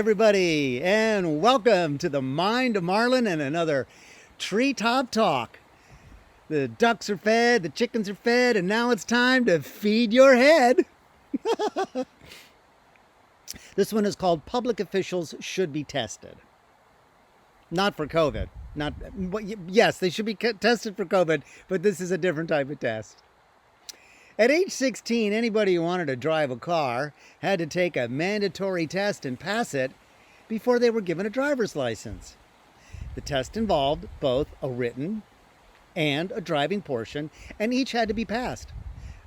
everybody, and welcome to the Mind of Marlin and another Treetop Talk. The ducks are fed, the chickens are fed, and now it's time to feed your head. This one is called Public Officials Should Be Tested. Not for COVID. Yes, they should be tested for COVID, but this is a different type of test. At age 16, anybody who wanted to drive a car had to take a mandatory test and pass it before they were given a driver's license. The test involved both a written and a driving portion, and each had to be passed.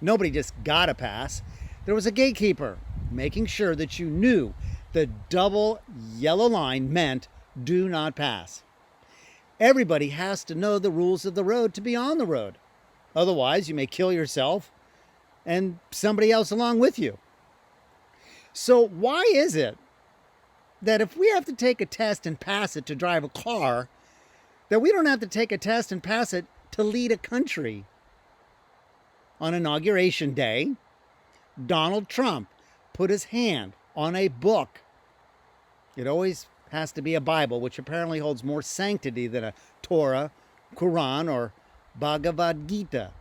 Nobody just got a pass. There was a gatekeeper making sure that you knew the double yellow line meant do not pass. Everybody has to know the rules of the road to be on the road. Otherwise, you may kill yourself and somebody else along with you. So why is it that if we have to take a test and pass it to drive a car, that we don't have to take a test and pass it to lead a country? On Inauguration Day, Donald Trump put his hand on a book. It always has to be a Bible, which apparently holds more sanctity than a Torah, Quran, or Bhagavad Gita.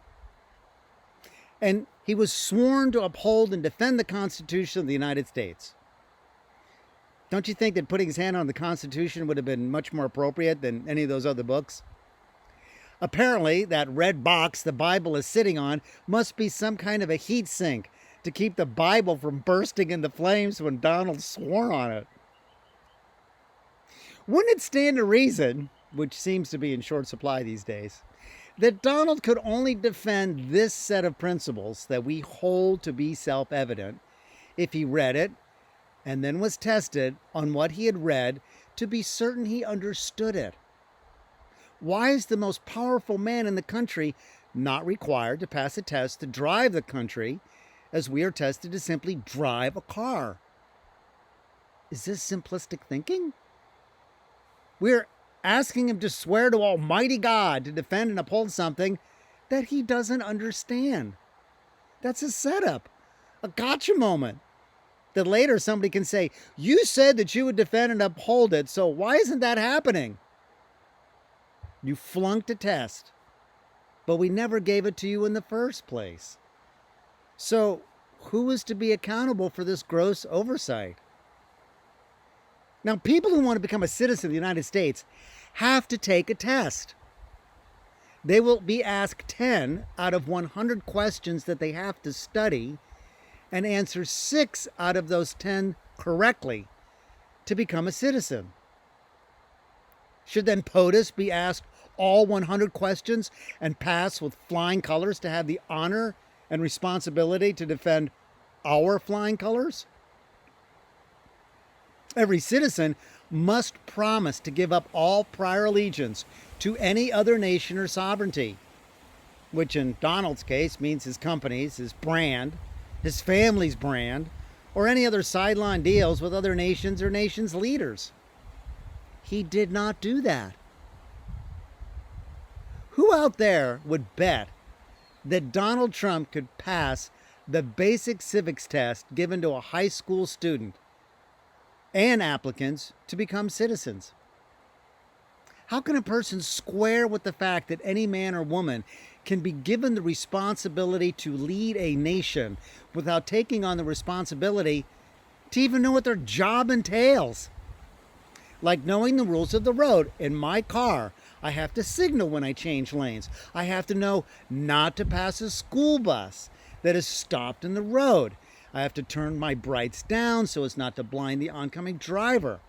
And he was sworn to uphold and defend the Constitution of the United States. Don't you think that putting his hand on the Constitution would have been much more appropriate than any of those other books? Apparently, that red box the Bible is sitting on must be some kind of a heat sink to keep the Bible from bursting into flames when Donald swore on it. Wouldn't it stand to reason, which seems to be in short supply these days, that Donald could only defend this set of principles that we hold to be self-evident if he read it and then was tested on what he had read to be certain he understood it? Why is the most powerful man in the country not required to pass a test to drive the country as we are tested to simply drive a car? Is this simplistic thinking? We're asking him to swear to Almighty God to defend and uphold something that he doesn't understand. That's a setup, a gotcha moment, that later somebody can say, you said that you would defend and uphold it, so why isn't that happening? You flunked a test, but we never gave it to you in the first place. So who is to be accountable for this gross oversight? Now, people who want to become a citizen of the United States have to take a test. They will be asked 10 out of 100 questions that they have to study and answer 6 out of those 10 correctly to become a citizen. Should then POTUS be asked all 100 questions and pass with flying colors to have the honor and responsibility to defend our flying colors? Every citizen must promise to give up all prior allegiance to any other nation or sovereignty, which in Donald's case means his company's, his brand, his family's brand, or any other sideline deals with other nations or nations' leaders. He did not do that. Who out there would bet that Donald Trump could pass the basic civics test given to a high school student and applicants to become citizens? How can a person square with the fact that any man or woman can be given the responsibility to lead a nation without taking on the responsibility to even know what their job entails? Like knowing the rules of the road. In my car, I have to signal when I change lanes. I have to know not to pass a school bus that is stopped in the road. I have to turn my brights down so as not to blind the oncoming driver.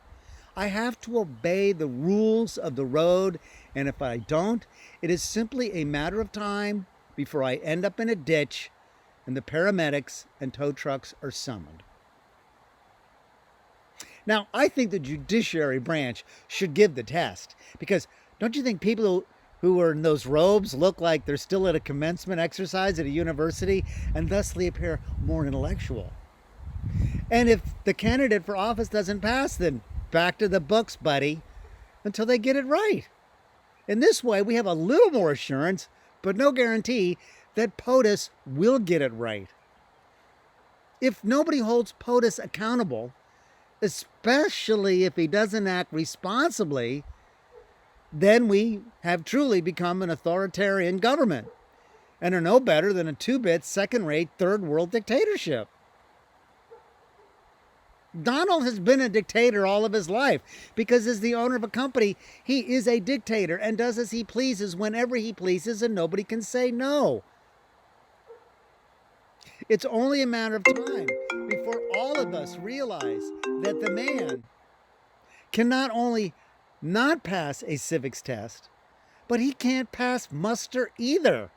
I have to obey the rules of the road, and if I don't, it is simply a matter of time before I end up in a ditch and the paramedics and tow trucks are summoned. Now, I think the judiciary branch should give the test, because don't you think people who are in those robes look like they're still at a commencement exercise at a university and thusly appear more intellectual? And if the candidate for office doesn't pass, then back to the books, buddy, until they get it right. In this way, we have a little more assurance, but no guarantee that POTUS will get it right. If nobody holds POTUS accountable, especially if he doesn't act responsibly, then we have truly become an authoritarian government and are no better than a two-bit, second-rate, third-world dictatorship. Donald has been a dictator all of his life because as the owner of a company, he is a dictator and does as he pleases whenever he pleases, and nobody can say no. It's only a matter of time before all of us realize that the man can not only not pass a civics test, but he can't pass muster either.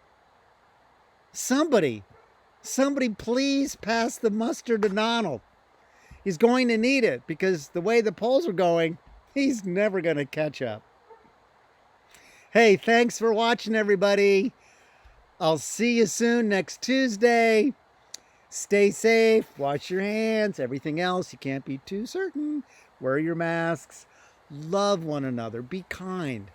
Somebody please pass the muster to Donald. He's going to need it because the way the polls are going, he's never going to catch up. Hey, thanks for watching, everybody. I'll see you soon next Tuesday. Stay safe, wash your hands, everything else, you can't be too certain. Wear your masks, love one another, be kind.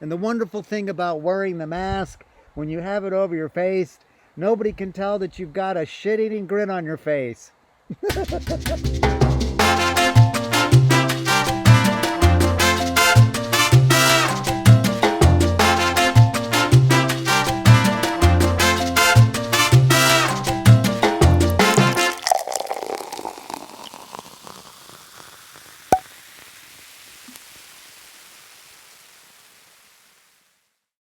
And the wonderful thing about wearing the mask, when you have it over your face, nobody can tell that you've got a shit-eating grin on your face.